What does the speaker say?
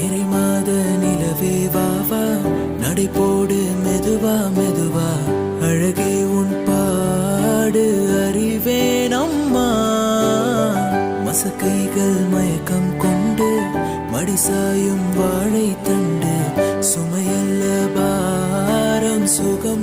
பிறை மாத நிலவே வாவா, நடைபோடு மெதுவா மெதுவா, அழகே உன் பாடு அறிவேன் அம்மா. மசக்கைகள் மயக்கம் கொண்டு மடிசாயும் வாழை தண்டு, சுமையல்ல பாரம் சுகம்